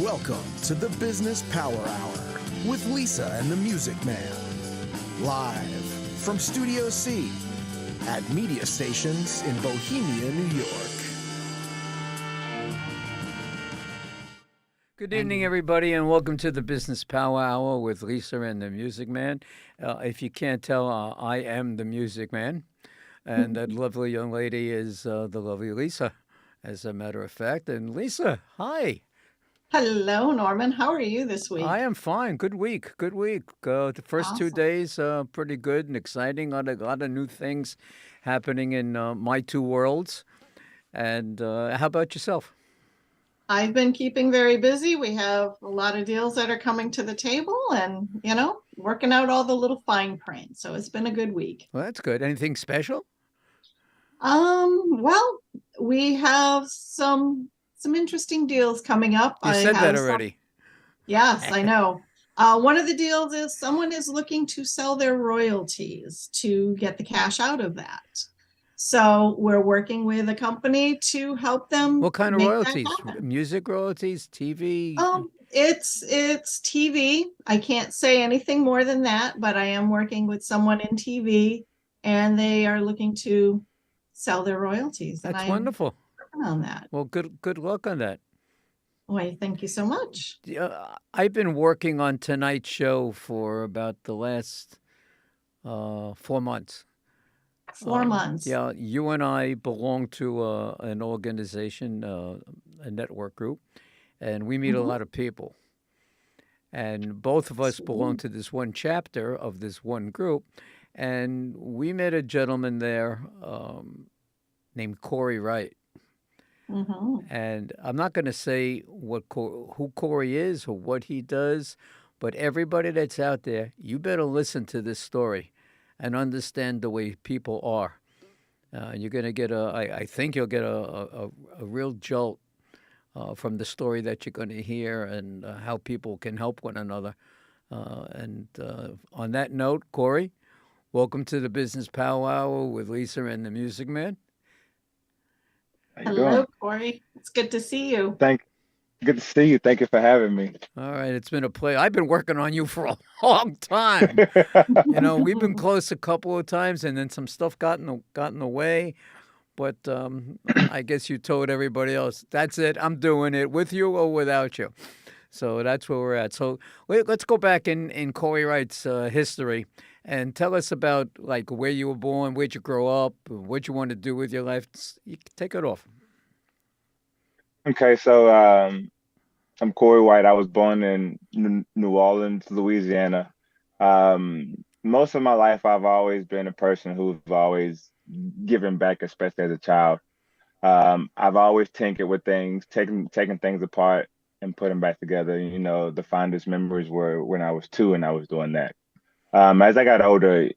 Welcome to the Business Power Hour with Lisa and the Music Man. Live from Studio C at media stations in Bohemia, New York. Good evening, everybody, and welcome to the Business Power Hour with Lisa and the Music Man. If you can't tell, I am the Music Man, and that lovely young lady is the lovely Lisa, as a matter of fact. And Lisa, hi. Hello, Norman. How are you this week? I am fine. Good week. Good week. The first 2 Awesome. days, pretty good and exciting. A lot of new things happening in my two worlds. And how about yourself? I've been keeping very busy. We have a lot of deals that are coming to the table and, working out all the little fine print. So it's been a good week. Well, that's good. Anything special? Well, we have some interesting deals coming up. You said that already. Yes, I know. One of the deals is someone is looking to sell their royalties to get the cash out of that. So we're working with a company to help them. What kind of make that royalties? happen. Music royalties? TV? It's TV. I can't say anything more than that, but I am working with someone in TV and they are looking to sell their royalties. That's and wonderful. I'm working on that. Well, good luck on that. Why, thank you so much. I've been working on tonight's show for about the last 4 months. 4 months. Yeah, you and I belong to an organization, a network group, and we meet a lot of people. And both of us belong to this one chapter of this one group. And we met a gentleman there named Corey Wright. And I'm not going to say who Corey is or what he does, but everybody that's out there, you better listen to this story and understand the way people are. You're going to get I think you'll get a real jolt from the story that you're going to hear and how people can help one another. And on that note, Corey, welcome to the Business Power Hour with Lisa and the Music Man. How you Hello, doing? Corey. It's good to see you. Good to see you. Thank you for having me. All right, it's been a pleasure. I've been working on you for a long time. We've been close a couple of times, and then some stuff got in the way. But I guess you told everybody else, that's it, I'm doing it, with you or without you. So that's where we're at. So let's go back in Corey Wright's history and tell us about like where you were born, where'd you grow up, what you want to do with your life. You can take it off. Okay, so I'm Corey White. I was born in New Orleans, Louisiana. Most of my life, I've always been a person who's always given back, especially as a child. I've always tinkered with things, taking things apart and put them back together. The fondest memories were when I was 2 and I was doing that. As I got older,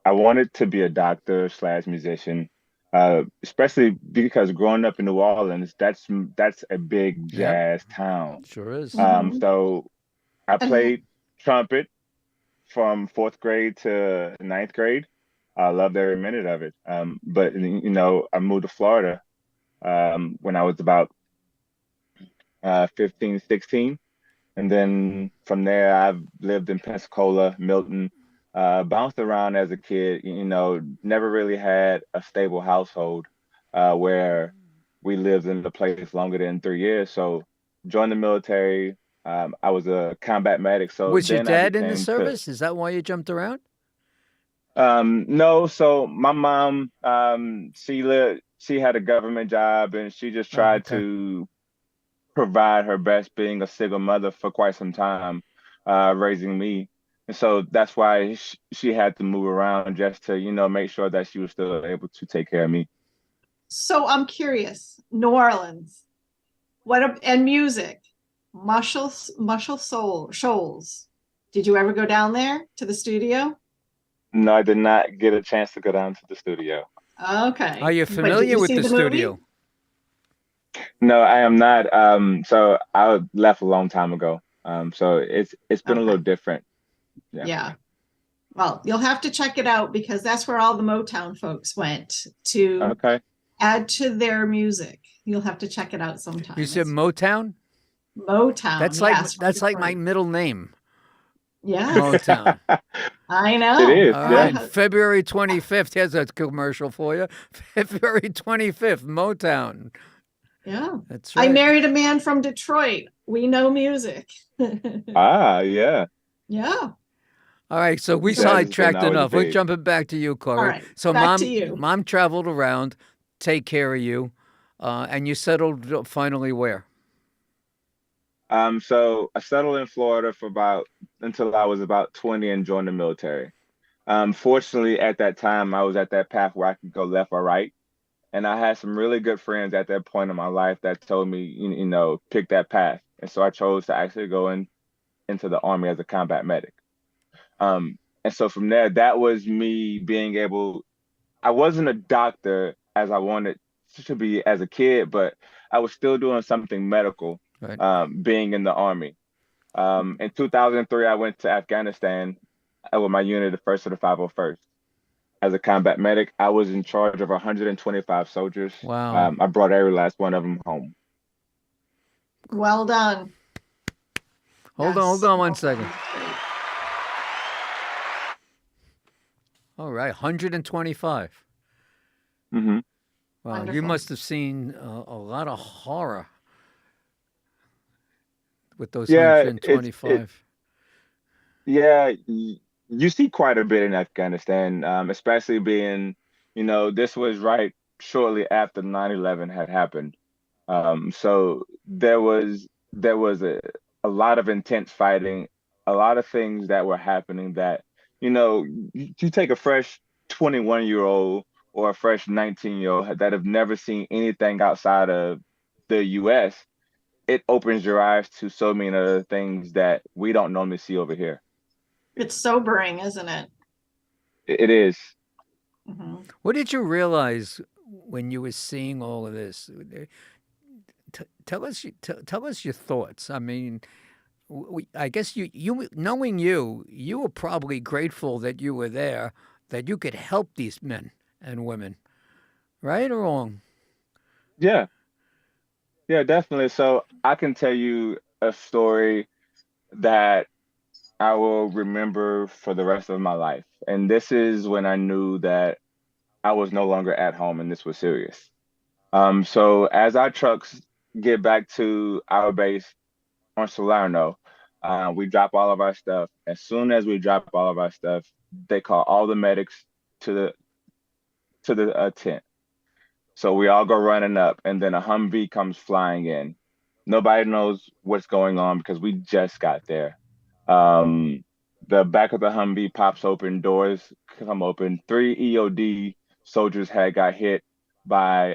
I wanted to be a doctor slash musician, especially because growing up in New Orleans, that's a big jazz town. Sure is. So I played trumpet from 4th grade to 9th grade. I loved every minute of it. But I moved to Florida when I was about 15, 16. And then from there, I've lived in Pensacola, Milton, bounced around as a kid, never really had a stable household where we lived in the place longer than 3 years. So joined the military. I was a combat medic. So was your then I dad in the became service? Is that why you jumped around? No, so my mom, she had a government job and she just tried okay. to provide her best being a single mother for quite some time, raising me. And so that's why she had to move around just to, make sure that she was still able to take care of me. So I'm curious, New Orleans, and music, Muscle Shoals. Did you ever go down there to the studio? No, I did not get a chance to go down to the studio. Okay. Are you But did familiar you with see the movie? studio? No, I am not. So I left a long time ago. So it's been a Okay. little different. Yeah. Well, you'll have to check it out because that's where all the Motown folks went to Okay. add to their music. You'll have to check it out sometime. You said It's Motown? Motown. Yes, from That's like my Detroit. middle name, Yes, Motown. I It know. is, All yeah. right, February 25th. Here's a commercial for you. February 25th, Motown. Yeah. That's I right. married a man from Detroit. We know music. Ah, yeah. Yeah. All right, so we Jazz has been sidetracked always enough. We're big. jumping back to you, All Corey. right. So Back to you. mom traveled around, take care of you, and you settled finally where? So I settled in Florida for about until I was about 20 and joined the military. Fortunately, at that time, I was at that path where I could go left or right. And I had some really good friends at that point in my life that told me, pick that path. And so I chose to actually go into the Army as a combat medic. And so from there, that was me being able, I wasn't a doctor as I wanted to be as a kid, but I was still doing something medical, Right. being in the Army. In 2003, I went to Afghanistan with my unit, the 1st of the 501st. As a combat medic, I was in charge of 125 soldiers. Wow. I brought every last one of them home. Well done. Hold Yes. on one Well second. done. Great. All right, 125. Hmm. Wow, you Wonderful. must have seen a lot of horror with those Yeah, 125. yeah, you see quite a bit in Afghanistan, especially being, this was right shortly after 9/11 had happened. So there was a lot of intense fighting, a lot of things that were happening that, you take a fresh 21-year-old or a fresh 19-year-old that have never seen anything outside of the US, it opens your eyes to so many other things that we don't normally see over here. It's sobering, isn't it? It is. Mhm. What did you realize when you were seeing all of this? Tell us your thoughts. I mean, I guess you knowing you were probably grateful that you were there, that you could help these men and women, right or wrong? Yeah, yeah, definitely. So I can tell you a story that I will remember for the rest of my life. And this is when I knew that I was no longer at home and this was serious. So as our trucks get back to our base on Salerno, we drop all of our stuff. As soon as we drop all of our stuff, they call all the medics to the tent. So we all go running up, and then a Humvee comes flying in. Nobody knows what's going on because we just got there. Um, the back of the Humvee pops open, doors come open. Three EOD soldiers had got hit by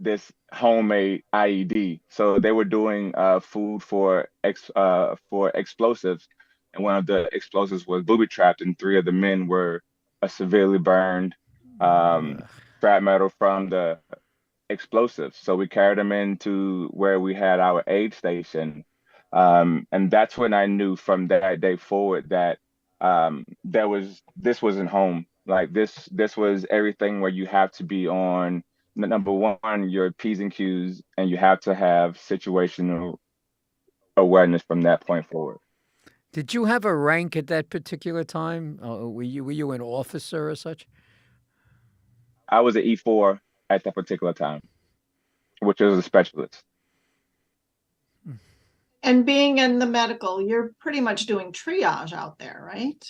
this homemade IED. So they were doing food for explosives, and one of the explosives was booby trapped, and three of the men were severely burned, um, Ugh. scrap metal from the explosives. So we carried them into where we had our aid station, and that's when I knew from that day forward that this wasn't home. Like this was everything where you have to be on number one, your P's and Q's, and you have to have situational awareness from that point forward. Did you have a rank at that particular time? Were you an officer or such? I was an E4 at that particular time, which is a specialist. And being in the medical, you're pretty much doing triage out there, right?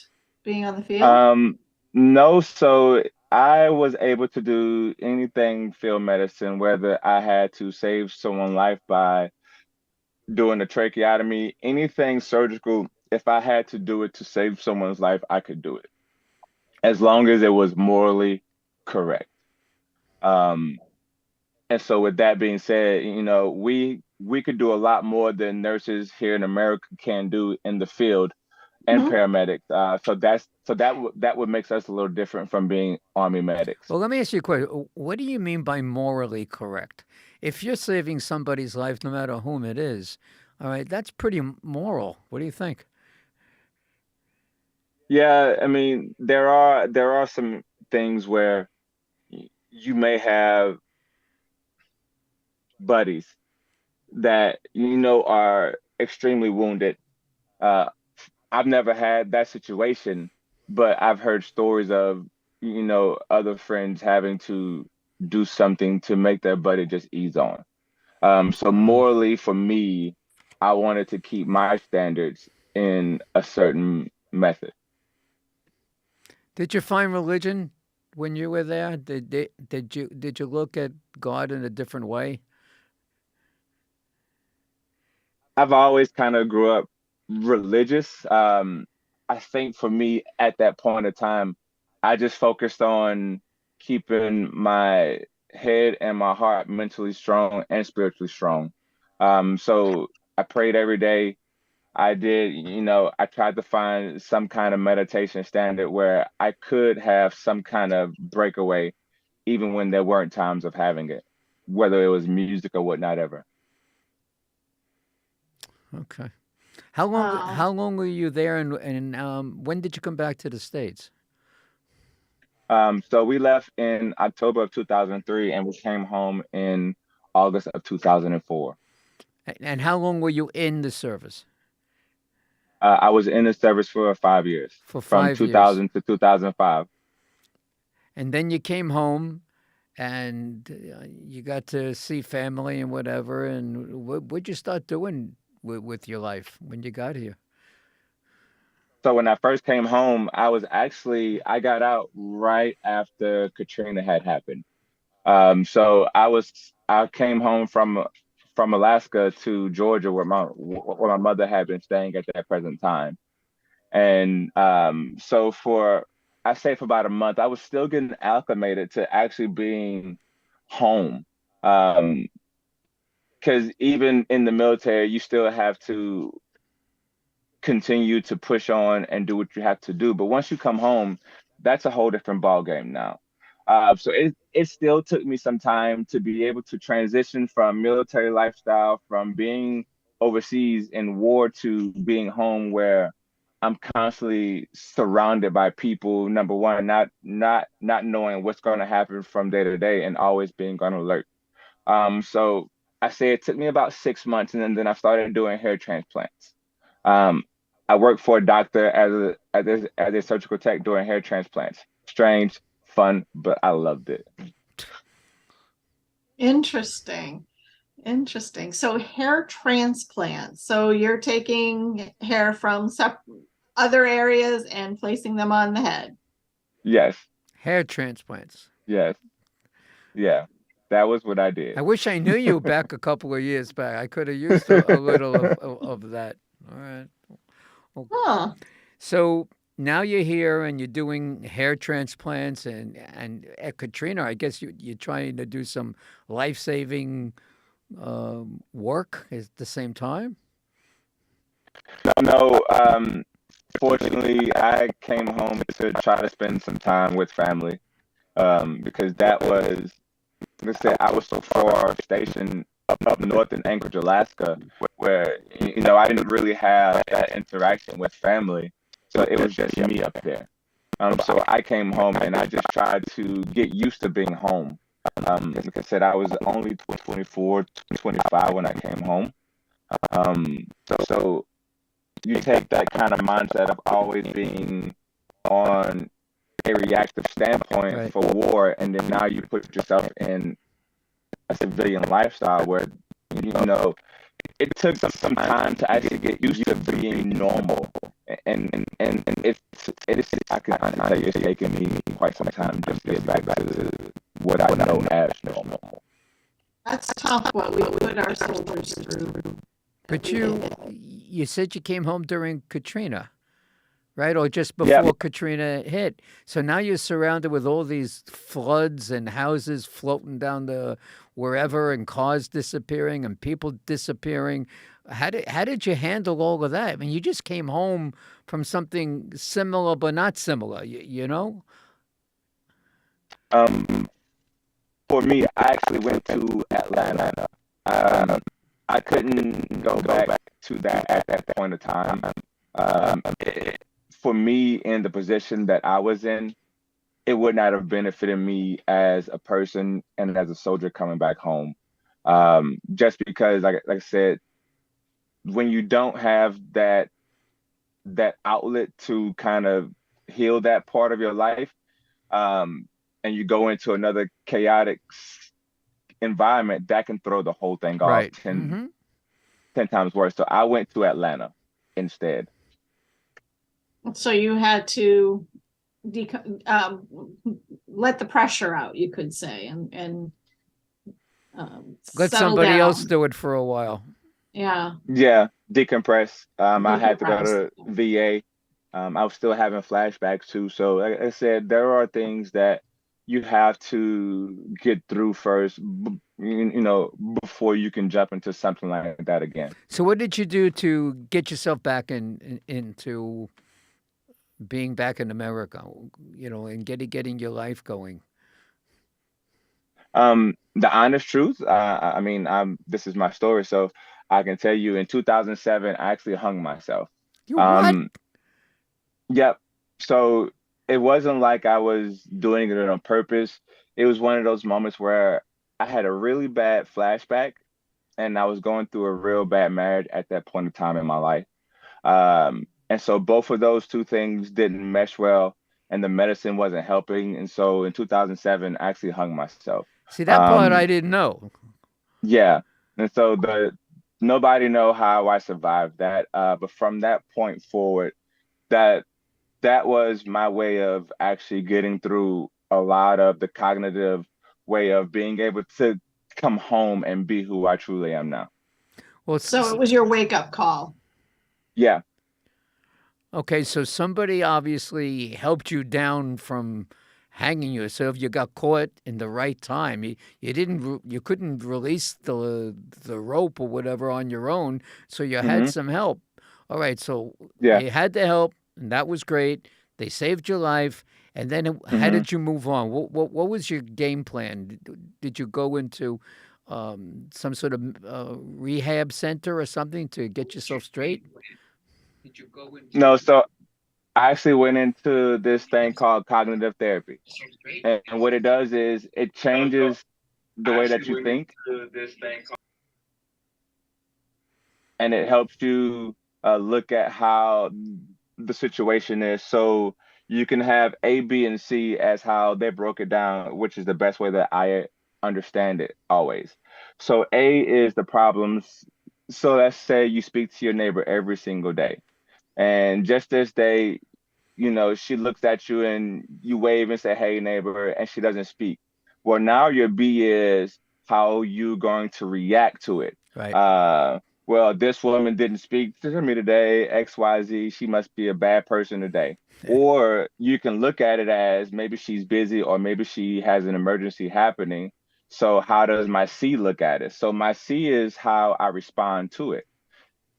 Being on the field. No, so I was able to do anything field medicine, whether I had to save someone's life by doing a tracheotomy, anything surgical. If I had to do it to save someone's life, I could do it as long as it was morally correct. Um, and so with that being said, we could do a lot more than nurses here in America can do in the field and Mhm. paramedics. That would makes us a little different from being Army medics. Well, let me ask you a question. What do you mean by morally correct? If you're saving somebody's life, no matter whom it is, all right, that's pretty moral. What do you think? Yeah, I mean, there are some things where you may have buddies that are extremely wounded. Uh, I've never had that situation, but I've heard stories of other friends having to do something to make their buddy just ease on. So Wow. morally, for me, I wanted to keep my standards in a certain method. Did you find religion when you were there? Did you look at God in a different way? I've always kind of grew up religious. I think for me at that point of time, I just focused on keeping my head and my heart mentally strong and spiritually strong. So I prayed every day. I tried to find some kind of meditation standard where I could have some kind of breakaway, even when there weren't times of having it, whether it was music or whatnot ever. Okay. How long? Um, How long were you there, and when did you come back to the states? So we left in October of 2003 and we came home in August of 2004. And how long were you in the service? I was in the service for 5 years, For from 5 years, 2000 to 2005. and then you came home, and you got to see family and whatever. And what'd you start doing with your life when you got here? So when I first came home, I got out right after Katrina had happened. I came home from Alaska to Georgia where my mother had been staying at that present time. And so I say for about a month, I was still getting acclimated to actually being home. Um, because even in the military, you still have to continue to push on and do what you have to do. But once you come home, that's a whole different ball game now. So it still took me some time to be able to transition from military lifestyle, from being overseas in war to being home where I'm constantly surrounded by people. Number one, not knowing what's going to happen from day to day, and always being on alert. So I say it took me about 6 months, and then I started doing hair transplants. Um, I worked for a doctor as a surgical tech doing hair transplants. Strange, fun, but I loved it. Interesting. Interesting. So hair transplant. So you're taking hair from other areas and placing them on the head. Yes, Hair transplants. yes, yeah. That was what I did. I wish I knew you back a couple of years back. I could have used a little of that. All right. Well, Huh. so now you're here and you're doing hair transplants, and at Katrina, I guess you're trying to do some life saving work at the same time. No, fortunately, I came home to try to spend some time with family. Because that was, like I said, I was so far stationed up north in Anchorage, Alaska, where I didn't really have that interaction with family, so it was just me up there. So I came home and I just tried to get used to being home. Like I said, I was only 24, 25 when I came home. So you take that kind of mindset of always being on a reactive standpoint Right. for war, and then now you put yourself in a civilian lifestyle where you know it took some time to actually get used to being normal, and it's I can honestly say it's taken me quite some time just to get back to what I know as normal. That's tough what we put our soldiers through But every day. you said you came home during Katrina, right? Or just Yeah, before Katrina hit. So now you're surrounded with all these floods and houses floating down the wherever, and cars disappearing and people disappearing. How did you handle all of that? I mean, you just came home from something similar but not similar, you know? um, for me, I actually went to Atlanta. Um, I couldn't go back to that at that point of time. For me, in the position that I was in, it would not have benefited me as a person and as a soldier coming back home. Just because, like I said, when you don't have that outlet to kind of heal that part of your life, um, and you go into another chaotic environment, that can throw the whole thing off Right. 10 times worse. So I went to Atlanta instead. So you had to let the pressure out, you could say, and Let settle somebody else down. do it for a while. Yeah. Yeah, decompress. I had to go Decompress. to VA. I was still having flashbacks too. So, like I said, there are things that you have to get through first, before you can jump into something like that again. So what did you do to get yourself back into being back in America, and getting your life going? The honest truth, I mean, this is my story, so I can tell you in 2007, I actually hung myself. You what? Um, Yep. So it wasn't like I was doing it on purpose. It was one of those moments where I had a really bad flashback and I was going through a real bad marriage at that point in time in my life. And so both of those two things didn't mesh well and the medicine wasn't helping. And so in 2007, I actually hung myself. See, that part I Um, didn't know. yeah. And so nobody know how I survived that. But from that point forward, that that was my way of actually getting through a lot of the cognitive way of being able to come home and be who I truly am now. Well, So it was your wake up call. Yeah. okay, so somebody obviously helped you down from hanging yourself. You got caught in the right time. You couldn't release the rope or whatever on your own, so you had Hmm. some help. All right, so Yeah. you had the help, and that was great. They saved your life, and then how Hmm. did you move on? What was your game plan? Did you go into some sort of rehab center or something to get yourself straight? No, so I actually went into this thing called cognitive therapy. And what it does is it changes the way that you think and it helps you look at how the situation is. So you can have A, B, and C as how they broke it down, which is the best way that I understand it always. So A is the problems. So let's say you speak to your neighbor every single day. And just this day, she looks at you and you wave and say, "Hey, neighbor," and she doesn't speak. Well, now your B is how you going to react to it. Right. Well, this woman didn't speak to me today, XYZ, she must be a bad person today. Or you can look at it as maybe she's busy or maybe she has an emergency happening. So how does my C look at it? So my C is how I respond to it.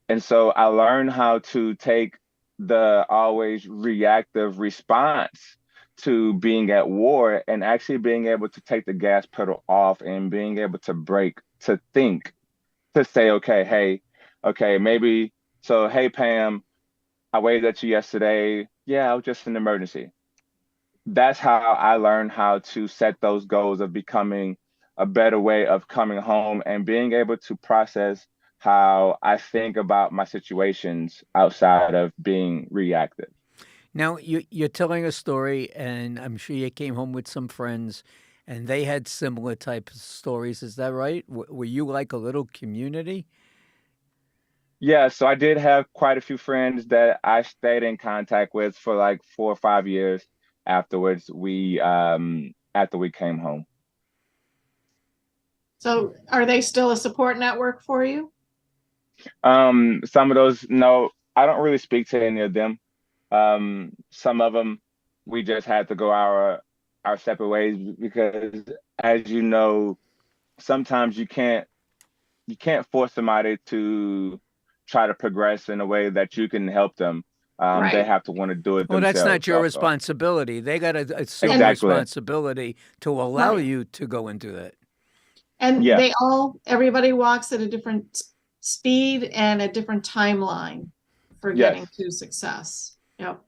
And so I learned how to take the always reactive response to being at war and actually being able to take the gas pedal off and being able to break, to think, to say, okay, hey, okay, maybe, so, hey, Pam, I waved at you yesterday. Yeah, I was just an emergency. That's how I learned how to set those goals of becoming a better way of coming home and being able to process how I think about my situations outside of being reactive. Now you're telling a story, and I'm sure you came home with some friends, and they had similar type of stories. Is that right? Were you like a little community? Yeah, so I did have quite a few friends that I stayed in contact with for like 4 or 5 years after we came home. So are they still a support network for you? Some of those, no, I don't really speak to any of them. Some of them, we just had to go our separate ways because, as you know, sometimes you can't force somebody to try to progress in a way that you can help them. They Right. have to want to do it Well, that's not themselves your also. responsibility. They got to assume Exactly. responsibility to allow Right. you to go into that. And Yeah. everybody walks at a different speed and a different timeline for getting Yes. to success. Yep.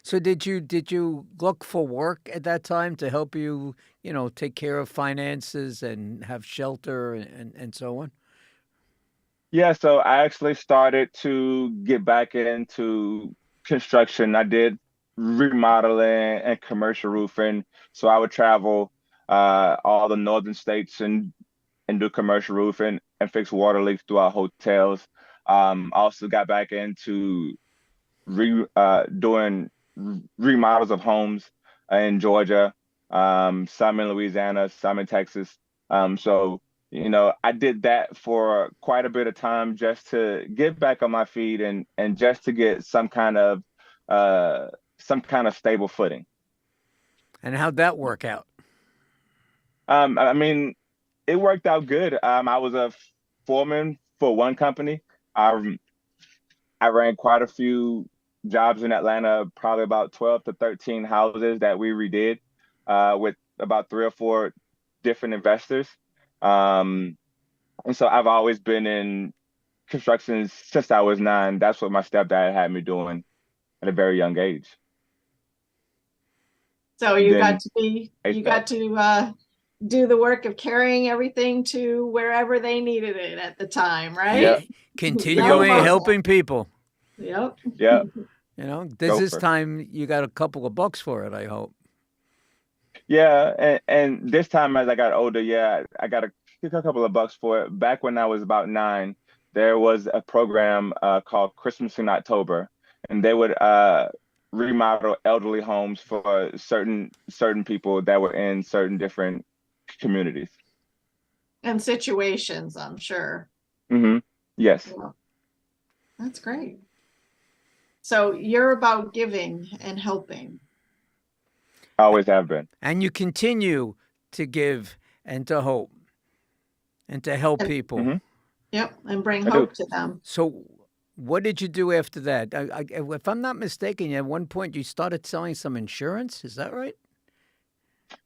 So did you look for work at that time to help you, take care of finances and have shelter and so on? Yeah, so I actually started to get back into construction. I did remodeling and commercial roofing. So I would travel all the northern states and do commercial roofing and fix water leaks throughout hotels. Also got back into doing remodels of homes in Georgia, some in Louisiana, some in Texas. So, I did that for quite a bit of time just to get back on my feet and just to get uh, some kind of stable footing. And how'd that work out? I mean, it worked out good. I was a foreman for one company. I I ran quite a few jobs in Atlanta, probably about 12 to 13 houses that we redid with about three or four different investors. Um, and so I've always been in construction since I was 9. That's what my stepdad had me doing at a very young age. So And you got then to be, you HVAC. got to do the work of carrying everything to wherever they needed it at the time, right? Yep. Young Continuing Gopher. muscle. helping people. Yep. Yep. This Gopher. time you got a couple of bucks for it, I hope. Yeah. And this time as I got older, yeah, I got a couple of bucks for it. Back when I was about 9, there was a program called Christmas in October, and they would remodel elderly homes for certain people that were in certain different communities. And situations, I'm sure. Hmm. Yes, Yeah, that's great. So you're about giving and helping. I always have been. And you continue to give and to hope and to help And people. Hmm. yep, and bring I do. hope to them. So, what did you do after that? If I'm not mistaken, at one point you started selling some insurance. Is that right?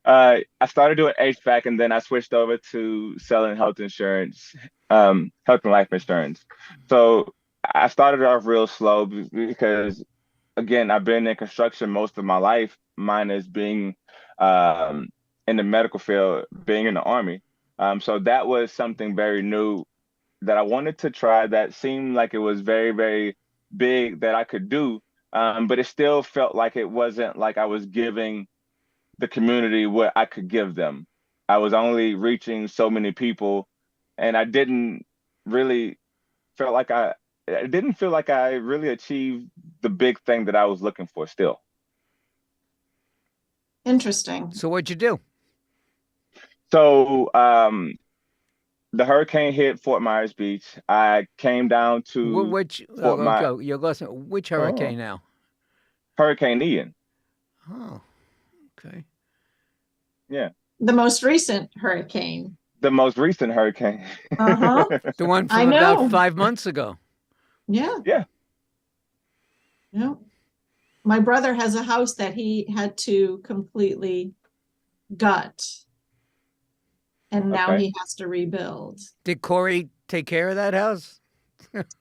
I started doing HVAC, and then I switched over to selling health insurance, health and life insurance. So I started off real slow because, again, I've been in construction most of my life, minus being um, in the medical field, being in the Army. So that was something very new that I wanted to try that seemed like it was very, very big that I could do. But it still felt like it wasn't like I was giving the community what I could give them. I was only reaching so many people, and I didn't really felt like I didn't feel like I really achieved the big thing that I was looking for still. Interesting. So, what'd you do? So the hurricane hit Fort Myers Beach. I came down to Which, Fort My okay, you're listening. Which oh hurricane now? Hurricane Ian. Oh, okay. Yeah. The most recent hurricane. The most recent hurricane. Uh-huh. The one I from about know. 5 months ago. Yeah. Yeah. Yeah. My brother has a house that he had to completely gut, and now Okay. he has to rebuild. Did Corey take care of that house?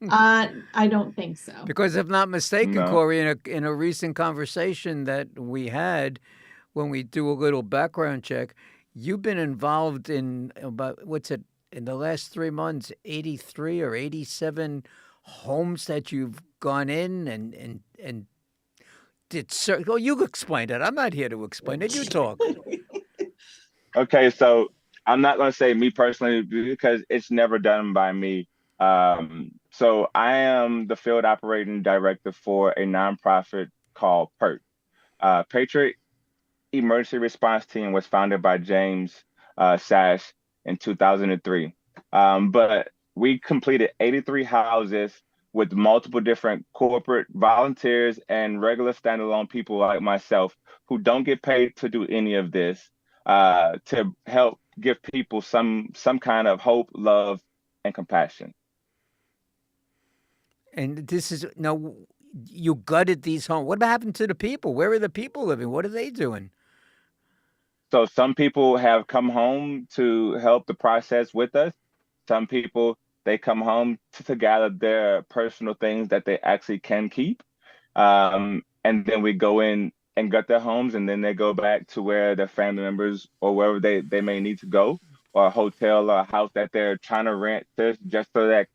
I don't think so. Because if not mistaken, No. Corey, in a recent conversation that we had when we do a little background check, you've been involved in about what's it in the last 3 months, 83 or 87 homes that you've gone in and did. Well, you explained it. I'm not here to explain it. You talk. Okay, so I'm not going to say me personally because it's never done by me. So I am the field operating director for a nonprofit called PERT. Patriot Emergency Response Team was founded by James Sash in 2003. But we completed 83 houses with multiple different corporate volunteers and regular standalone people like myself who don't get paid to do any of this to help give people some kind of hope, love, and compassion. And this is now you gutted these homes. What happened to the people? Where are the people living? What are they doing? So some people have come home to help the process with us. Some people they come home to gather their personal things that they actually can keep. and then we go in and gut their homes, and then they go back to where their family members or wherever they may need to go, or a hotel or a house that they're trying to rent to, just so that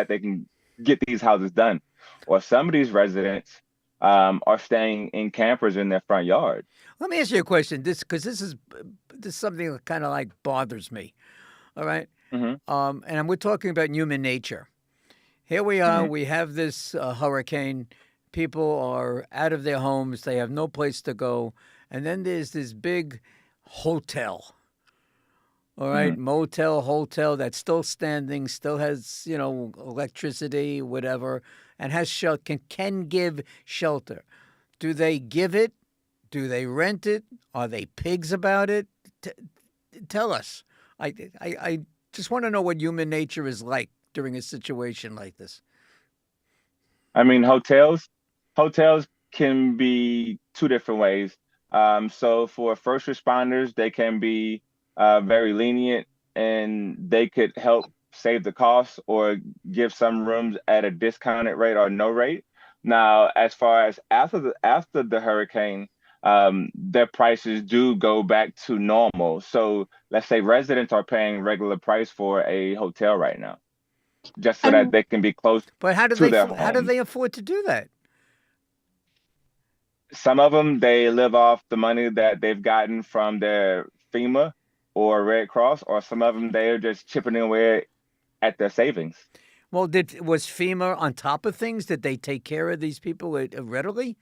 they can get these houses done. Or some of these residents are staying in campers in their front yard. Let me ask you a question. Because this is something that kind of like bothers me. All right, Hmm. and we're talking about human nature. Here we are. We have this hurricane. People are out of their homes. They have no place to go. And then there's this big hotel. All right, motel, hotel that's still standing, still has, electricity, whatever, and has shelter, can give shelter. Do they give it? Do they rent it? Are they pigs about it? Tell us. I just want to know what human nature is like during a situation like this. I mean, hotels can be two different ways. So for first responders, they can be very lenient, and they could help save the cost or give some rooms at a discounted rate or no rate. Now, as far as after the hurricane, their prices do go back to normal. So let's say residents are paying regular price for a hotel right now, just so that And they can be close But to their how do home. they afford to do that? Some of them, they live off the money that they've gotten from their FEMA or Red Cross, or some of them, they're just chipping away at their savings. Well, was FEMA on top of things? Did they take care of these people readily?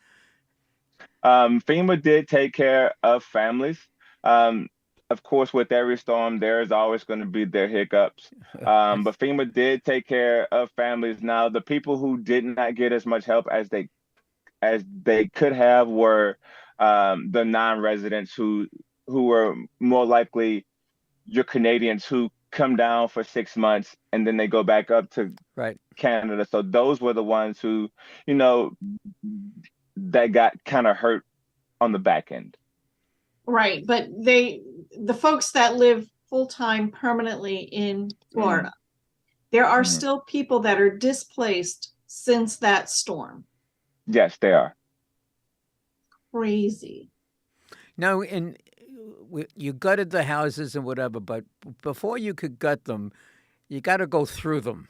FEMA did take care of families. Um, of course, with every storm, there is always going to be their hiccups. But FEMA did take care of families. Now, the people who did not get as much help as they could have were the non-residents who were more likely your Canadians who come down for 6 months and then they go back up to Right. Canada. So those were the ones who, you know, that got kind of hurt on the back end. right, but the folks that live full-time permanently in Florida, there are Mhm. still people that are displaced since that storm. Yes, they are. Crazy. Now, you gutted the houses and whatever, but before you could gut them, you got to go through them,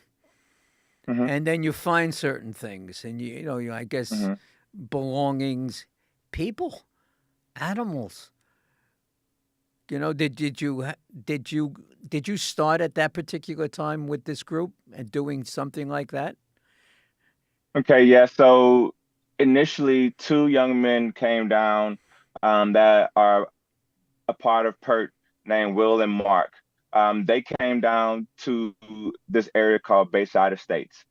Mhm. and then you find certain things, and I guess Mhm. belongings, people, animals. Did you start at that particular time with this group and doing something like that? Okay, yeah. So initially, two young men came down that are a part of PERT named Will and Mark. They came down to this area called Bayside Estates.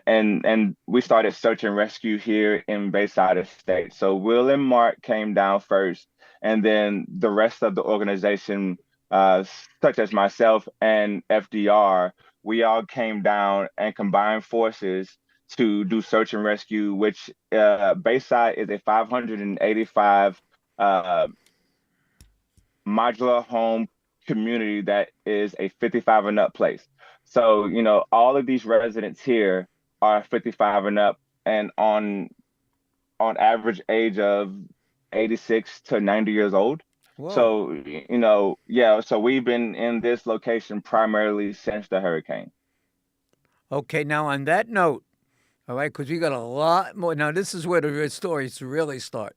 And we started search and rescue here in Bayside Estates. So Will and Mark came down first, and then the rest of the organization, such as myself and FDR, we all came down and combined forces to do search and rescue, which Bayside is a 585 uh, modular home community that is a 55 and up place. So, all of these residents here are 55 and up, and on average age of 86 to 90 years old. Whoa. So, yeah, so we've been in this location primarily since the hurricane. Okay, now on that note, all right, because we got a lot more. Now, this is where the real stories really start.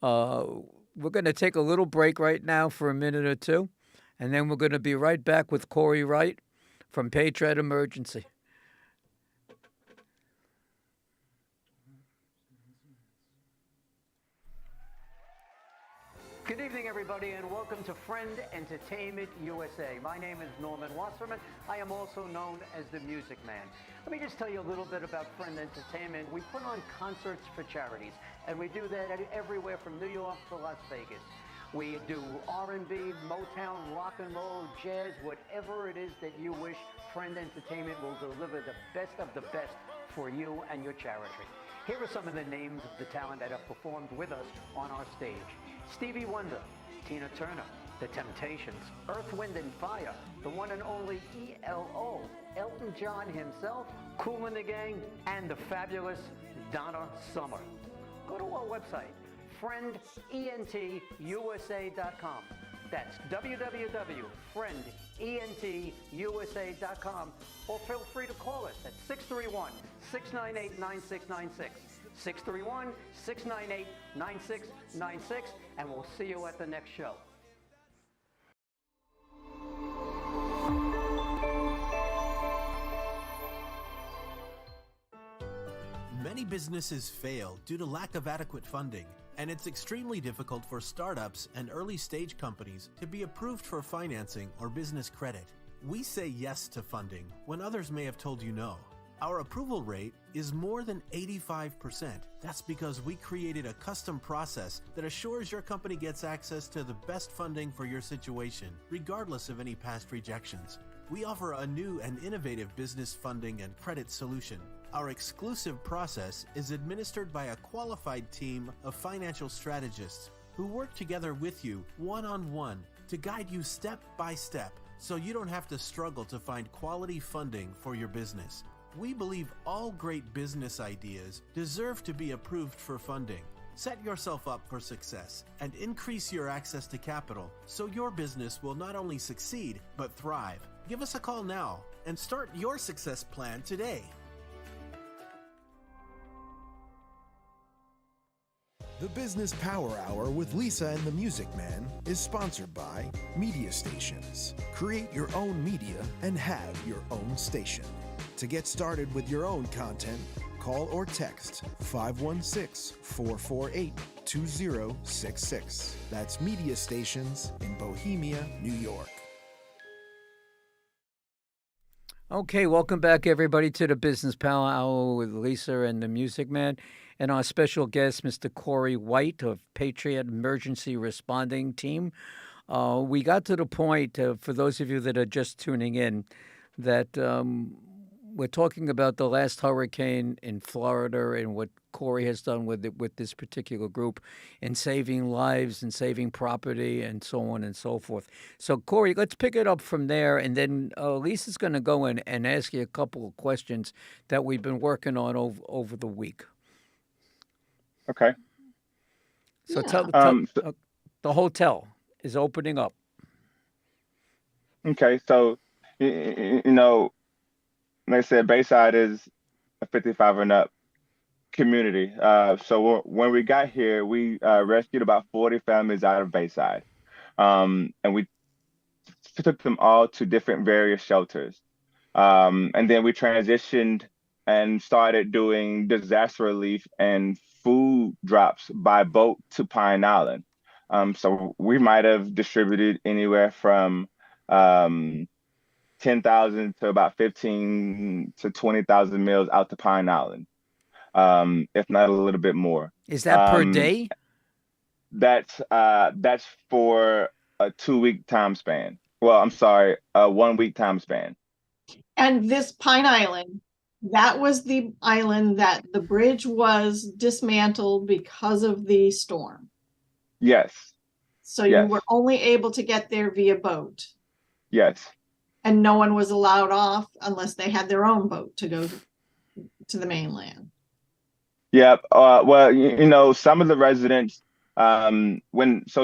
We're going to take a little break right now for a minute or two, and then we're going to be right back with Corey Wright from Patriot Emergency. Good evening, everybody, and welcome to Friend Entertainment USA. My name is Norman Wasserman. I am also known as the Music Man. Let me just tell you a little bit about Friend Entertainment. We put on concerts for charities, and we do that everywhere from New York to Las Vegas. We do R&B, Motown, rock and roll, jazz, whatever it is that you wish. Friend Entertainment will deliver the best of the best for you and your charity. Here are some of the names of the talent that have performed with us on our stage. Stevie Wonder, Tina Turner, The Temptations, Earth, Wind and Fire, the one and only ELO, Elton John himself, Kool and the Gang, and the fabulous Donna Summer. go to our website, friendentusa.com. That's www.friendentusa.com, or feel free to call us at 631-698-9696. 631-698-9696, and we'll see you at the next show. Many businesses fail due to lack of adequate funding, and it's extremely difficult for startups and early-stage companies to be approved for financing or business credit. We say yes to funding when others may have told you no. Our approval rate is more than 85%. That's because we created a custom process that assures your company gets access to the best funding for your situation, regardless of any past rejections. We offer a new and innovative business funding and credit solution. Our exclusive process is administered by a qualified team of financial strategists who work together with you one-on-one to guide you step by step so you don't have to struggle to find quality funding for your business. We believe all great business ideas deserve to be approved for funding. Set yourself up for success and increase your access to capital so your business will not only succeed but thrive. Give us a call now and start your success plan today. The Business Power Hour with Lisa and the Music Man is sponsored by Media Stations. Create your own media and have your own station. To get started with your own content, call or text 516-448-2066. That's Media Stations in Bohemia, New York. Okay, welcome back, everybody, to the Business Power Hour with Lisa and the Music Man. And our special guest, Mr. Corey White of Patriot Emergency Responding Team. We got to the point, for those of you that are just tuning in, that we're talking about the last hurricane in Florida and what Corey has done with this particular group in saving lives and saving property and so on and so forth. So, Corey, let's pick it up from there, and then Lisa's going to go in and ask you a couple of questions that we've been working on over the week. Okay. So Yeah. the hotel is opening up. Okay. So, you know, like I said, Bayside is a 55 and up community. So when we got here, we rescued about 40 families out of Bayside. And we took them all to different various shelters. And then we transitioned and started doing disaster relief and food drops by boat to Pine Island. So we might have distributed anywhere from 10,000 to about 15 to 20,000 meals out to Pine Island, if not a little bit more. Is that per day? That's for a 2-week time span. Well, I'm sorry, a 1-week time span. And this Pine Island, that was the island that the bridge was dismantled because of the storm. Yes. So you Yes. were only able to get there via boat, Yes. and no one was allowed off unless they had their own boat to go to the mainland. Yeah. Well, you know, some of the residents, so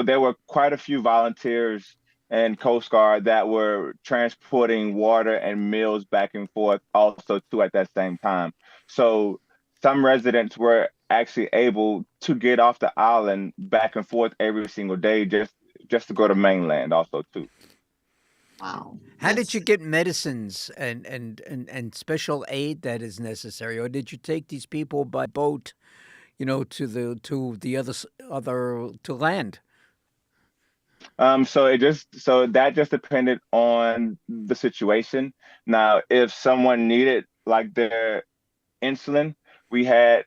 there were quite a few volunteers and Coast Guard that were transporting water and meals back and forth also too at that same time. So some residents were actually able to get off the island back and forth every single day just to go to mainland also too. Wow. How did you get medicines and special aid that is necessary, or did you take these people by boat, you know, to land? So that just depended on the situation. Now, if someone needed like their insulin, we had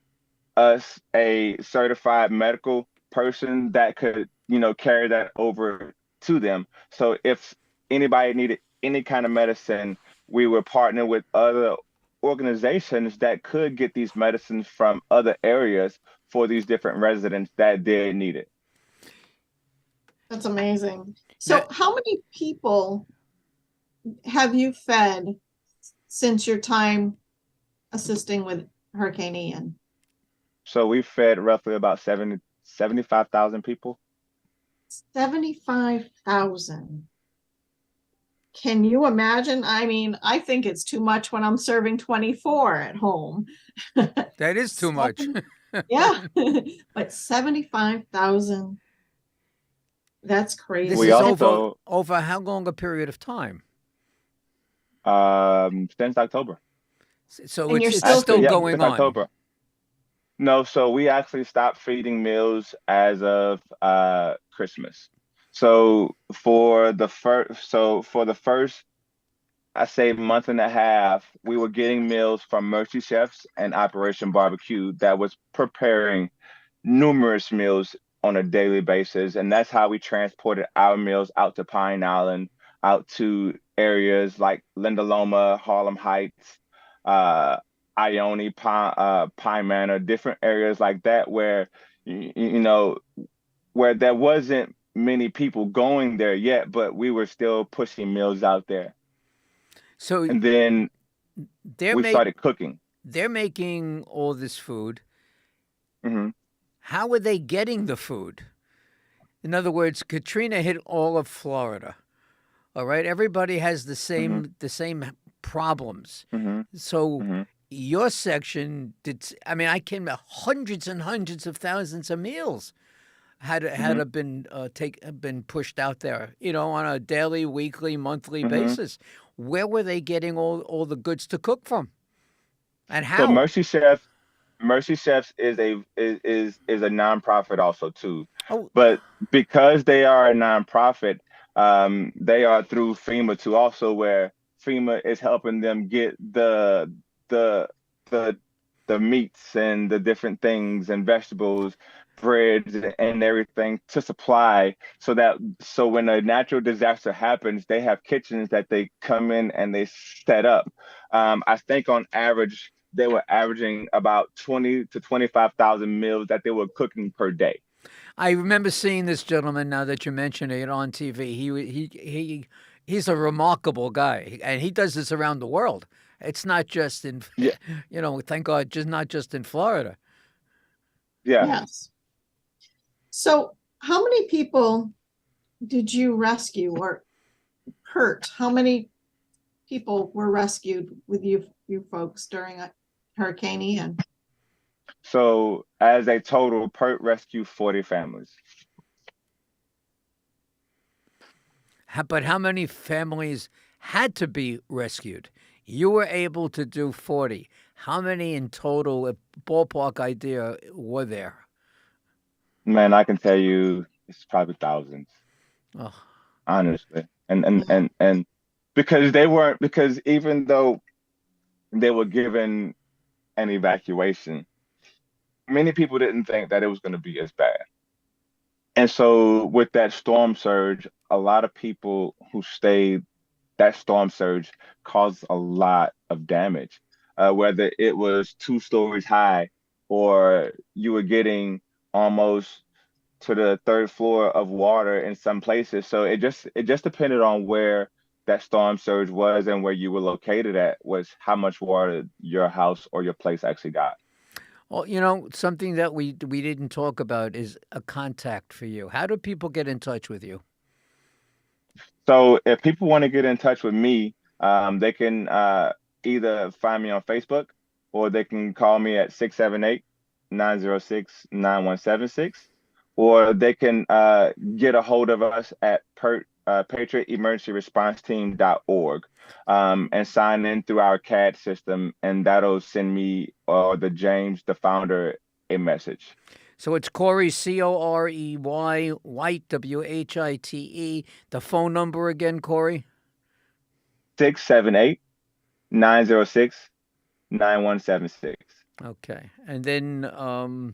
us a certified medical person that could, you know, carry that over to them. So if anybody needed any kind of medicine, we were partnering with other organizations that could get these medicines from other areas for these different residents that did need it. That's amazing. So Now- how many people have you fed since your time assisting with Hurricane Ian? So we fed roughly about 75,000 people. 75,000. Can you imagine? I mean, I think it's too much when I'm serving 24 at home. That is too much. Yeah, but 75,000. That's This crazy. We is also, over how long a period of time? since October. So And you're it's still still Actually, yeah, feeding. going since on. October. No, so we actually stopped feeding meals as of Christmas. So for the first, I say month and a half, we were getting meals from Mercy Chefs and Operation Barbecue that was preparing numerous meals on a daily basis. And that's how we transported our meals out to Pine Island, out to areas like Linda Loma, Harlem Heights, uh, Ione, Pine Manor, different areas like that where, you know, where there wasn't many people going there yet, but we were still pushing meals out there. So And then they're we make started cooking. they're making all this food. Hmm. How are they getting the food? In other words, Katrina hit all of Florida. All right, everybody has Hmm. the same problems. Hmm. So Hmm. your section did. I mean, I came to hundreds and hundreds of thousands of meals had Hmm. have been pushed out there. You know, on a daily, weekly, monthly Hmm. basis. Where were they getting all the goods to cook from, and So how? Mercy Chefs is a nonprofit also too, Oh, but because they are a nonprofit, they are through FEMA too also, where FEMA is helping them get the the the meats and the different things and vegetables, breads and everything to supply so when a natural disaster happens, they have kitchens that they come in and they set up. I think on average they were averaging about 20 to 25,000 meals that they were cooking per day. I remember seeing this gentleman. Now that you mention it on TV, he's a remarkable guy, and he does this around the world. It's not just in, Yeah, thank God, just not just in Florida. yeah. Yes. So how many people did you rescue or hurt? How many people were rescued with you folks during Hurricane Ian? So as a total, PERT rescued 40 families. But how many families had to be rescued? You were able to do 40. How many in total, a ballpark idea, were there? Man, I can tell you it's probably thousands, Oh, honestly. And Yeah. and and because they weren't because even though they were given an evacuation, many people didn't think that it was going to be as bad. And so with that storm surge, a lot of people who stayed, that storm surge caused a lot of damage. Whether it was 2 stories high or you were getting almost to the third floor of water in some places. So it just depended on where that storm surge was and where you were located at was how much water your house or your place actually got. well, something that we didn't talk about is a contact for you. How do people get in touch with you? So if people want to get in touch with me, they can either find me on Facebook or they can call me at 678-906-9176, or they can get a hold of us at Patriot Emergency Response Team.org and sign in through our CAD system, and that'll send me or the James, the founder, a message. So it's Corey, Corey, White, White. The phone number again, Corey? 678-906-9176. Okay. And then, all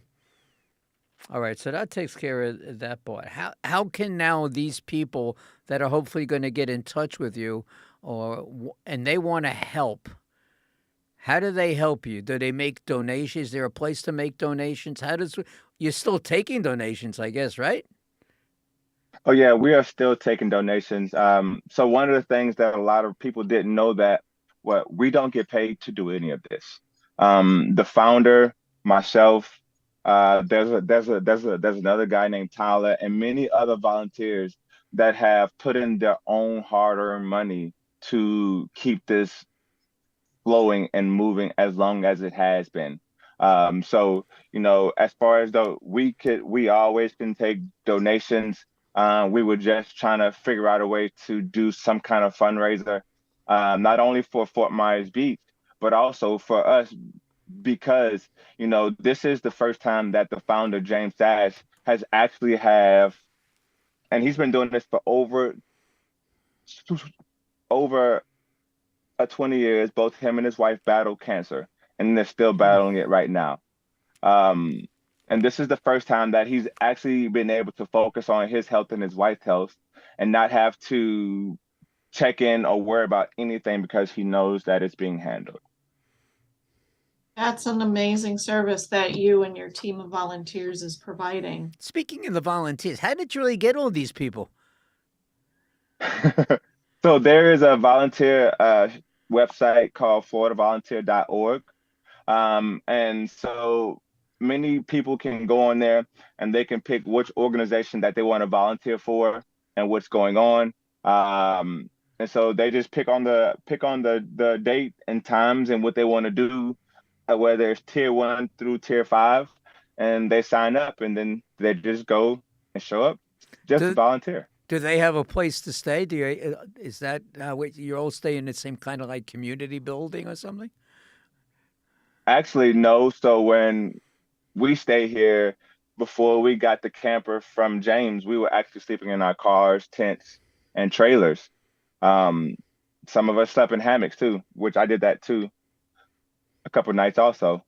right, so that takes care of that part. How can now these people that are hopefully going to get in touch with you and they want to help, how do they help you? Do they make donations? Is there a place to make donations? You're still taking donations, I guess, right? Oh yeah, we are still taking donations. So one of the things that a lot of people didn't know that we don't get paid to do any of this. The founder, myself, There's another guy named Tyler and many other volunteers that have put in their own hard-earned money to keep this flowing and moving as long as it has been. So, as far as though we always can take donations. We were just trying to figure out a way to do some kind of fundraiser, not only for Fort Myers Beach, but also for us, because, this is the first time that the founder, James Dash, has actually and he's been doing this for over 20 years. Both him and his wife battled cancer, and they're still battling it right now. And this is the first time that he's actually been able to focus on his health and his wife's health and not have to check in or worry about anything because he knows that it's being handled. That's an amazing service that you and your team of volunteers is providing. Speaking of the volunteers, how did you really get all these people? So there is a volunteer website called floridavolunteer.org. And so many people can go on there and they can pick which organization that they want to volunteer for and what's going on. And so they just pick on the date and times and what they want to do, whether it's tier 1 through tier 5, and they sign up and then they just go and show up just to volunteer. Do they have a place to stay? Is that you all stay in the same kind of like community building or something? Actually, no. So when we stay here, before we got the camper from James, we were actually sleeping in our cars, tents, and trailers. Some of us slept in hammocks too, which I did that too a couple of nights also.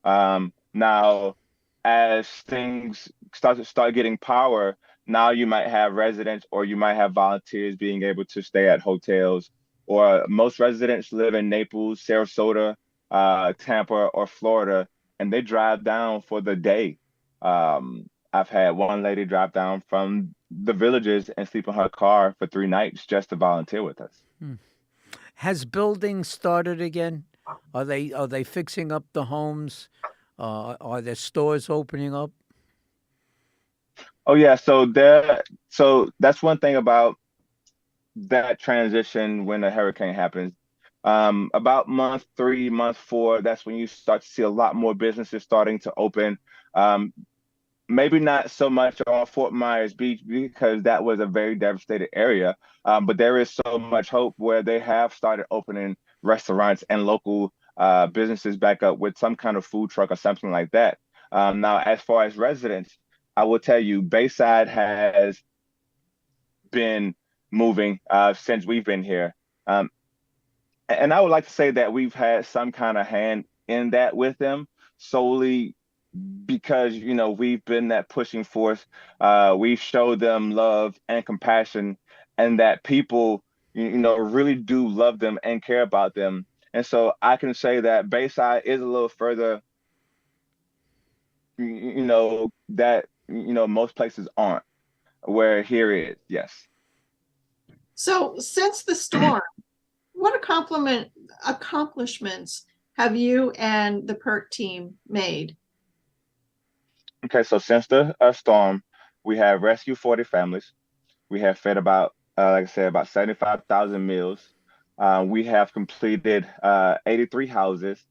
Now, as things start getting power, now you might have residents or you might have volunteers being able to stay at hotels, or most residents live in Naples, Sarasota, Tampa, or Florida, and they drive down for the day. I've had one lady drive down from the villages and sleep in her car for 3 nights just to volunteer with us. Has building started again? Are they fixing up the homes? Are there stores opening up? Oh yeah, so that's one thing about that transition when a hurricane happens. About month 3, month 4, that's when you start to see a lot more businesses starting to open. Maybe not so much on Fort Myers Beach because that was a very devastated area, but there is so much hope where they have started opening restaurants and local businesses back up with some kind of food truck or something like that. Now, as far as residents, I will tell you, Bayside has been moving since we've been here. And I would like to say that we've had some kind of hand in that with them, solely because, we've been that pushing force. We've showed them love and compassion, and that people, really do love them and care about them. And so I can say that Bayside is a little further, that, most places aren't, where here is, yes. So since the storm, what accomplishments have you and the PERT team made? Okay, so since the storm, we have rescued 40 families. We have fed about, like I said, about 75,000 meals. We have completed 83 houses.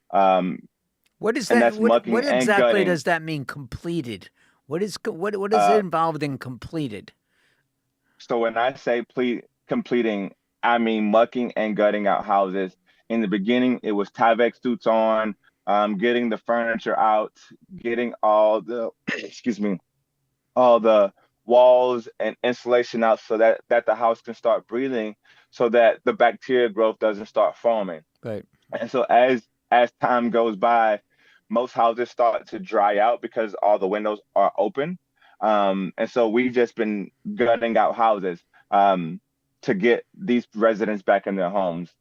What is that? What exactly does that mean, completed? What is it involved in completed? So when I say completing, I mean mucking and gutting out houses. In the beginning, it was Tyvek suits on, getting the furniture out, getting all the, all the walls and insulation out so that the house can start breathing, so that the bacteria growth doesn't start forming. Right. And so as time goes by, most houses start to dry out because all the windows are open. And so we've just been gutting out houses to get these residents back in their homes.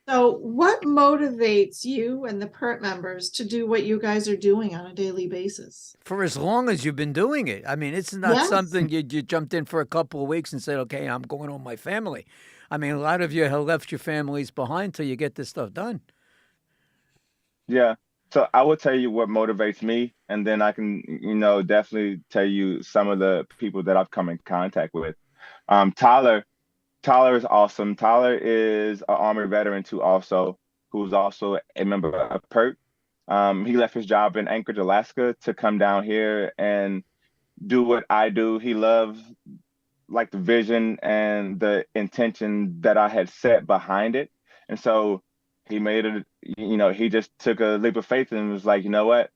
So what motivates you and the PERT members to do what you guys are doing on a daily basis? For as long as you've been doing it. I mean, it's not something you jumped in for a couple of weeks and said, okay, I'm going home with my family. I mean, a lot of you have left your families behind till you get this stuff done. Yeah. So I will tell you what motivates me, and then I can, definitely tell you some of the people that I've come in contact with. Tyler, Tyler is awesome. Tyler is an Army veteran too, also, who's also a member of PERT. He left his job in Anchorage, Alaska, to come down here and do what I do. He loves like the vision and the intention that I had set behind it. And so he made it, he just took a leap of faith and was like, you know what?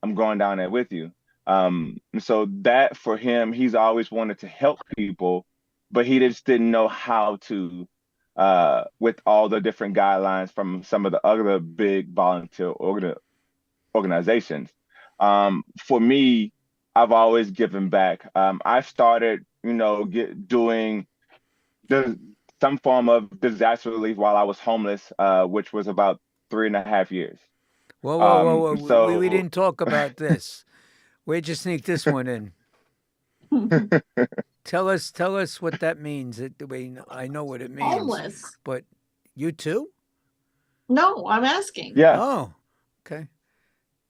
I'm going down there with you. And so that for him, he's always wanted to help people, but he just didn't know how to, with all the different guidelines from some of the other big volunteer organizations. For me, I've always given back. I started, doing the, some form of disaster relief while I was homeless, which was about 3.5 years. Whoa, whoa, whoa, whoa. We So didn't talk about this. Where'd you sneak this one in? Tell us what that means. I know what it means. Homeless. But you too? No, I'm asking. yeah. Oh, okay.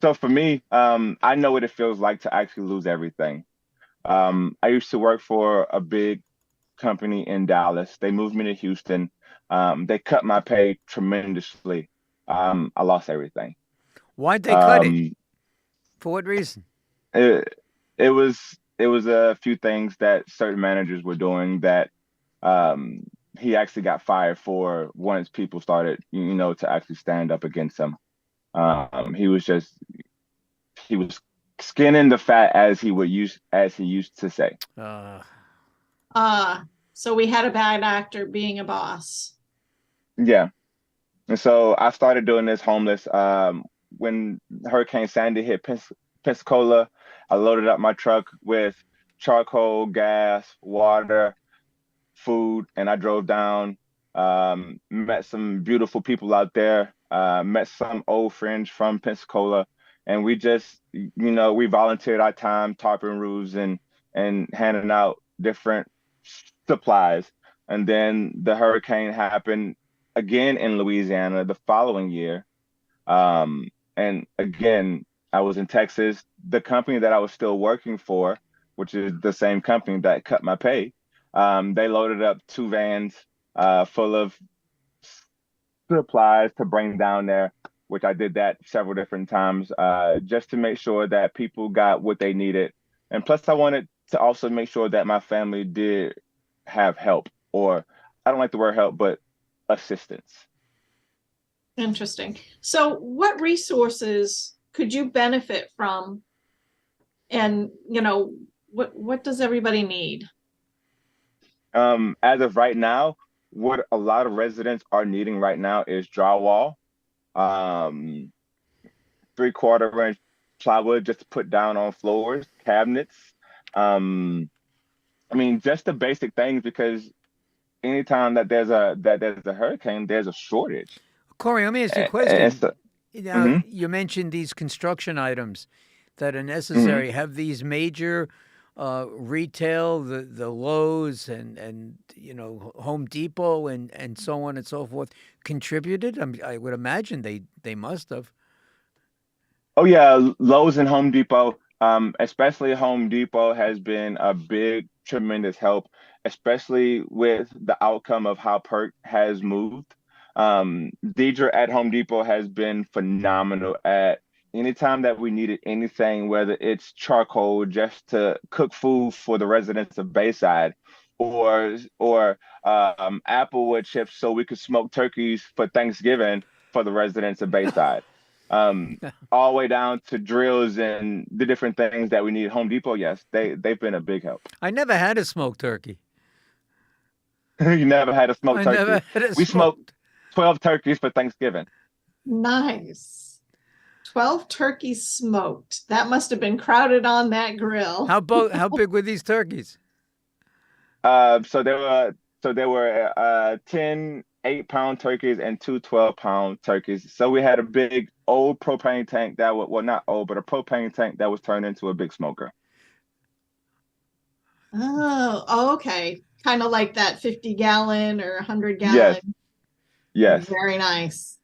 So for me, I know what it feels like to actually lose everything. I used to work for a big company in Dallas. They moved me to Houston. They cut my pay tremendously. I lost everything. Why'd they cut it? Um, For what reason? it, it was a few things that certain managers were doing that um, he actually got fired for once people started, to actually stand up against him. He was just he was skinning the fat as he used to say. So we had a bad actor being a boss. Yeah. And so I started doing this homeless. When Hurricane Sandy hit Pensacola, I loaded up my truck with charcoal, gas, water, food, and I drove down. Met some beautiful people out there. Met some old friends from Pensacola, and we just, we volunteered our time tarping roofs and handing out different supplies. And then the hurricane happened again in Louisiana the following year. And again, I was in Texas. The company that I was still working for, which is the same company that cut my pay, they loaded up 2 vans full of supplies to bring down there, which I did that several different times, just to make sure that people got what they needed. And plus, I wanted to also make sure that my family did have help, or I don't like the word help, but assistance. Interesting. So what resources could you benefit from? And, what does everybody need? As of right now, what a lot of residents are needing right now is drywall, 3/4 inch plywood just to put down on floors, cabinets. Just the basic things, because anytime that there's a hurricane, there's a shortage. Corey, let me ask you a And question. so, Now, you mentioned these construction items that are necessary. Have these major retail, the Lowe's and Home Depot and so on and so forth, contributed? I would imagine they must have. oh yeah, Lowe's and Home Depot, especially Home Depot, has been a big, tremendous help, especially with the outcome of how PERT has moved. Deidre at Home Depot has been phenomenal at anytime that we needed anything, whether it's charcoal just to cook food for the residents of Bayside, or applewood chips so we could smoke turkeys for Thanksgiving for the residents of Bayside. All the way down to drills and the different things that we need. Home Depot, yes, they've been a big help. I never had a smoked turkey. You never had a smoked I turkey? never had a We smoked smoked. 12 turkeys for Thanksgiving. Nice. 12 turkeys smoked. That must have been crowded on that grill. How big were these turkeys? So there were 10 8-pound turkeys and 2 12-pound turkeys. So we had a big old propane tank that was, well, not old, but a propane tank that was turned into a big smoker. Oh, okay. Kind of like that 50-gallon or 100-gallon. Yes. Yes. Very nice.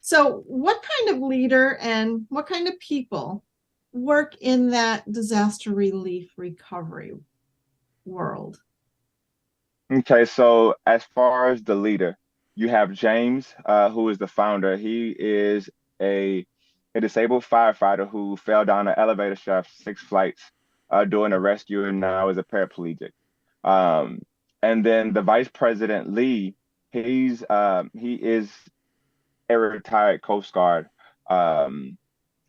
So what kind of leader and what kind of people work in that disaster relief recovery world? Okay, so as far as the leader, you have James, who is the founder. He is a a disabled firefighter who fell down an elevator shaft 6 flights during a rescue and now is a paraplegic. Um, and then the vice president, Lee, he is a retired Coast Guard um,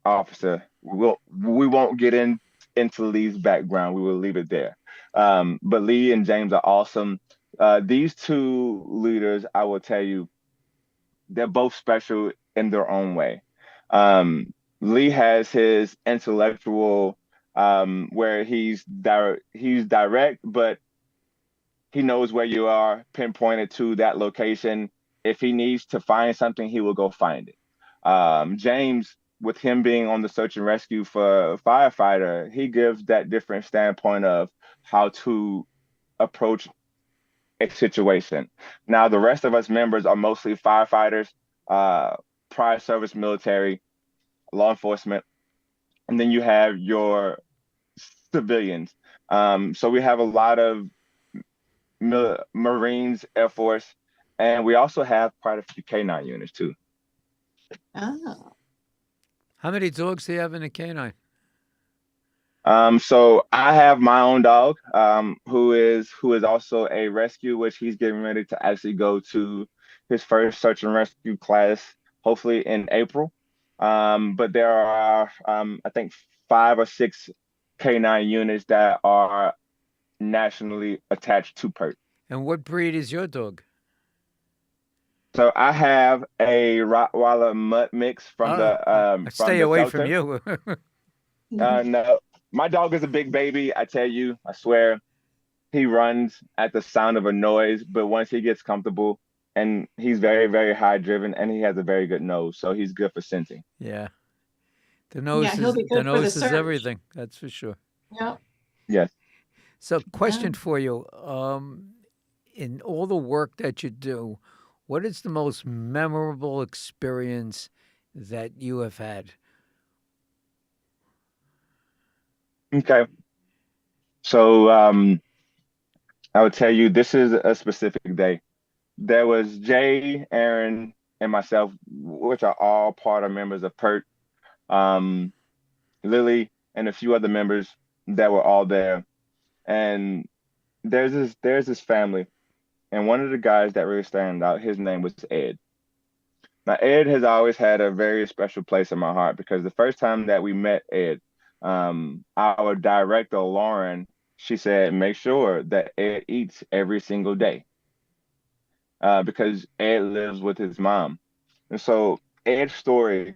officer. We won't get into Lee's background. We will leave it there. But Lee and James are awesome. These two leaders, I will tell you, they're both special in their own way. Lee has his intellectual, where he's direct, but he knows where you are, pinpointed to that location. If he needs to find something, he will go find it. James, with him being on the search and rescue for a firefighter, he gives that different standpoint of how to approach a situation. Now, the rest of us members are mostly firefighters, uh, prior service military, law enforcement, and then you have your civilians. So we have a lot of Marines, Air Force, and we also have quite a few K9 units too. Oh, How many dogs do you have in a canine? So I have my own dog, who is also a rescue, which he's getting ready to actually go to his first search and rescue class, hopefully in April. But there are, I think, 5 or 6 K9 units that are nationally attached to PERT. And what breed is your dog? So I have a Rottweiler mutt mix from Oh, the stay away from you. No, my dog is a big baby. I tell you, I swear, he runs at the sound of a noise, but once he gets comfortable, and he's very, very high driven, and he has a very good nose, so he's good for scenting. Yeah, the yeah, nose he'll is be the good for the nose is search. everything. That's for sure. Yeah. Yes. So, question Yeah. for you: in all the work that you do, what is the most memorable experience that you have had? Okay. So I would tell you this is a specific day. There was Jay, Aaron, and myself, which are all part of members of PERT, um, Lily, and a few other members that were all there. And there's this family, and one of the guys that really stand out, his name was Ed. Now, Ed has always had a very special place in my heart because the first time that we met Ed, our director, Lauren, she said, make sure that Ed eats every single day because Ed lives with his mom. And so Ed's story,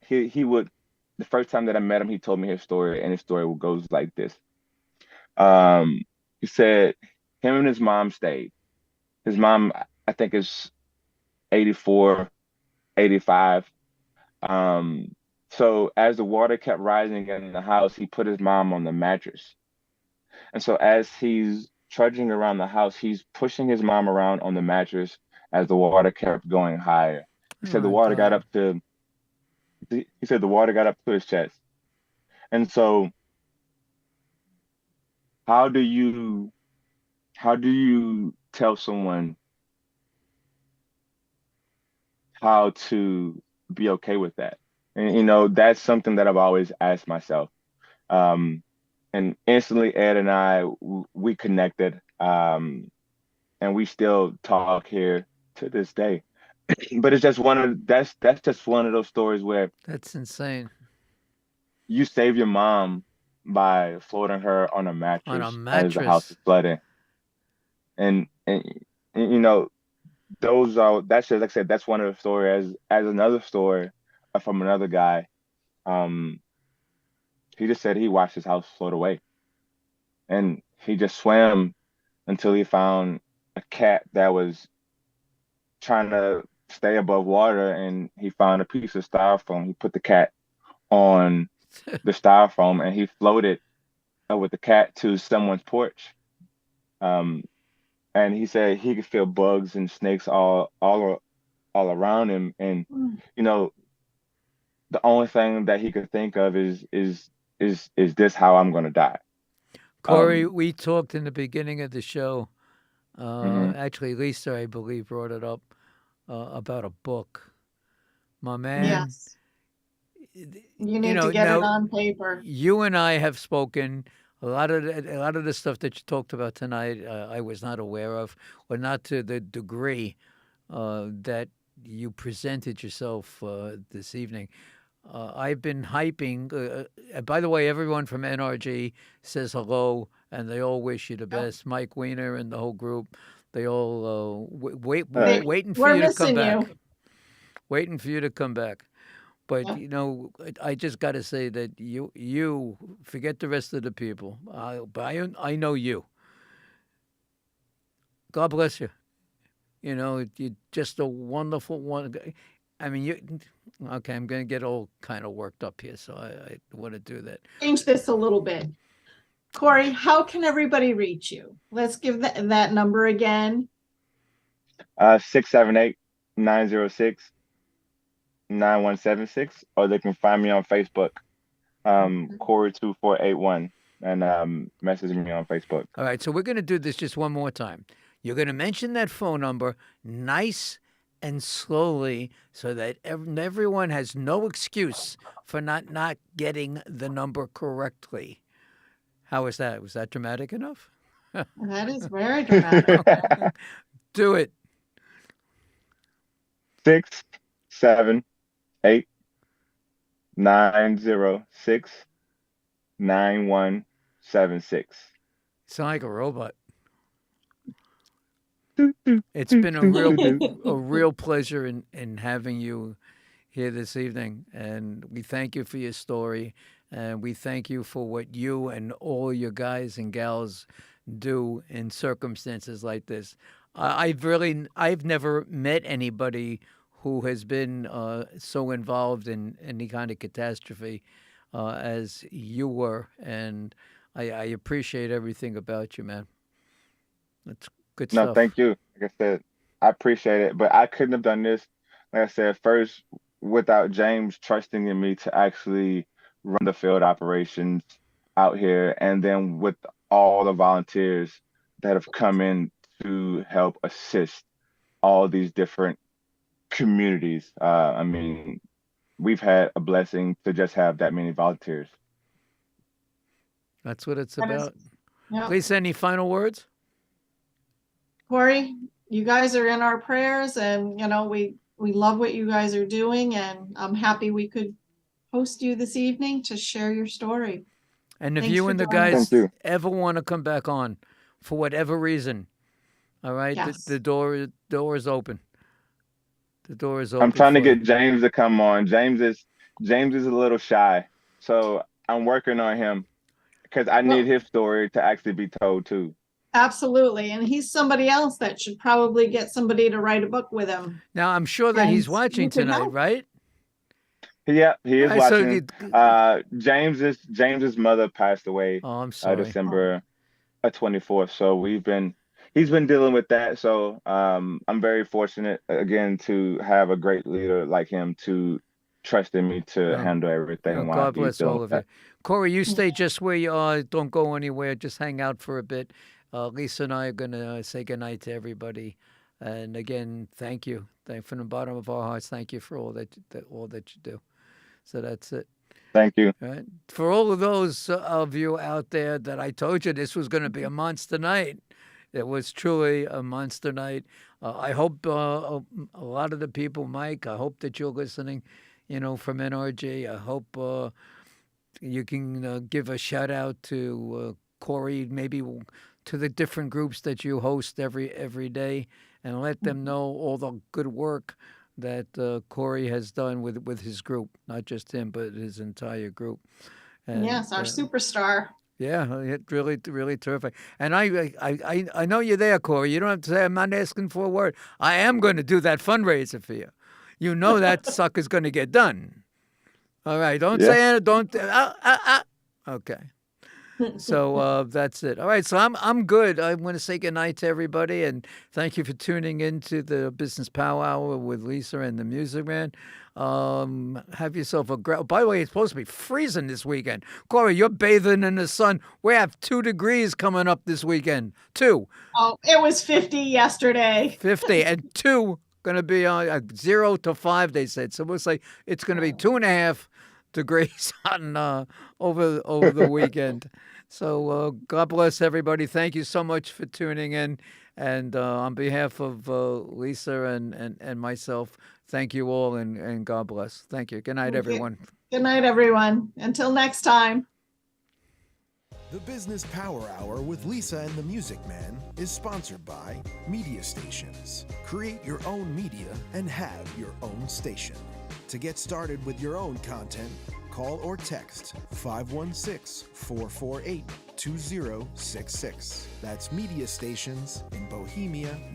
he would, the first time that I met him, he told me his story, and his story goes like this. Um, he said him and his mom stayed. His mom, I think, is 84, 85. So as the water kept rising in the house, he put his mom on the mattress. And so as he's trudging around the house, he's pushing his mom around on the mattress as the water kept going higher. He Oh said the my water got God! up to he said the water got up to his chest. And so how do you how do you tell someone how to be okay with that? And that's something that I've always asked myself. Um, and instantly Ed and we connected, and we still talk here to this day. But it's just that's just one of those stories where That's insane. you save your mom by floating her on a On a mattress as the house mattress. is flooding. And, and, and those are that's just like I said, that's one of the stories. As another story from another guy, um, he just said he watched his house float away, and he just swam until he found a cat that was trying to stay above water, and he found a piece of styrofoam. He put the cat on the styrofoam, and he floated with the cat to someone's porch. Um, and he said he could feel bugs and snakes all all around him, and Mm. you know, the only thing that he could think of is this how I'm gonna die? Corey, Um, we talked in the beginning of the show. mhm. Actually, Lisa, I believe, brought it up about a book. My man, Yes, you you need to know, get it now on paper. you and I have spoken. A lot of the stuff that you talked about tonight, I was not aware of, or not to the degree that you presented yourself this evening. I've been hyping. By the way, everyone from NRG says hello, and they all wish you the Yep. best. Mike Weiner and the whole group, they all All right. waiting for We're you to come missing back. you. Waiting for you to come back. But Yep. you know, I just got to say that you forget the rest of the people. But I know you. God bless you. You know, you're just a wonderful one. I mean, you. Okay, I'm going to get all kind of worked up here, so I want to do that. Change this a little bit. Corey, how can everybody reach you? Let's give that number again. 678-906-9176, or they can find me on Facebook, Corey2481, and message me on Facebook. All right, so we're going to do this just one more time. You're going to mention that phone number nice and slowly so that everyone has no excuse for not getting the number correctly. How was that? Was that dramatic enough? That is very dramatic. Do it. 678-906-9176. Sound like a robot. It's been a real pleasure in having you here this evening, and we thank you for your story, and we thank you for what you and all your guys and gals do in circumstances like this. I've never met anybody who has been so involved in any kind of catastrophe as you were, and I appreciate everything about you, man. That's good No, stuff. thank you. Like I said, I appreciate it, but I couldn't have done this, like I said, first without James trusting in me to actually run the field operations out here, and then with all the volunteers that have come in to help assist all these different communities. I mean, we've had a blessing to just have that many volunteers. That's what it's That is- about. Yep. Lisa, any final words? Corey, you guys are in our prayers, and we love what you guys are doing, and I'm happy we could host you this evening to share your story. And if Thanks you for and the joining guys Thank you. ever want to come back on, for whatever reason, all right, Yes. the door is open. The door is open. I'm trying to for you. get James to come on. James is a little shy, so I'm working on him because I need his story to actually be told too. Absolutely, and he's somebody else that should probably get somebody to write a book with him. Now I'm sure that he's And watching you could tonight, help. right? Yeah, he is All right, so watching. James's mother passed away oh, I'm sorry. December 24th. So he's been dealing with that. So I'm very fortunate again to have a great leader like him to trust in me to Oh. handle everything while God he's bless dealing all with of you. that. Corey, you stay just where you are. Don't go anywhere. Just hang out for a bit. Lisa and I are going to say goodnight to everybody. And again, thank you. From the bottom of our hearts, thank you for all that you do. So that's it. Thank you. All right. For all of those of you out there that I told you this was going to be a monster night, it was truly a monster night. I hope a lot of the people, Mike, I hope that you're listening, from NRG. I hope you can give a shout out to Corey, maybe to the different groups that you host every day, and let them know all the good work that Corey has done with his group, not just him, but his entire group. And, Yes, our superstar. yeah, it really, really terrific. And I know you're there, Corey. You don't have to say I'm not asking for a word. I am going to do that fundraiser for you. You know that sucker's going to get done. All right, don't say it. Don't. Okay. So that's it. All right, so I'm good. I want to say goodnight to everybody, and thank you for tuning in to the Business Power Hour with Lisa and the Music Man. Have yourself a great. By the way, it's supposed to be freezing this weekend. Corey, you're bathing in the sun. We have 2 degrees coming up this weekend. 2. Oh, it was 50 yesterday. 50 and 2 going to be on 0 to 5. They said so. We'll say it's going to be 2.5 degrees on over the weekend. So God bless everybody. Thank you so much for tuning in. And on behalf of Lisa and myself, thank you all and God bless. Thank you. Good night, everyone. Good night, everyone. Until next time. The Business Power Hour with Lisa and the Music Man is sponsored by Media Stations. Create your own media and have your own station. To get started with your own content, call or text 516-448-2066. That's Media Stations in Bohemia,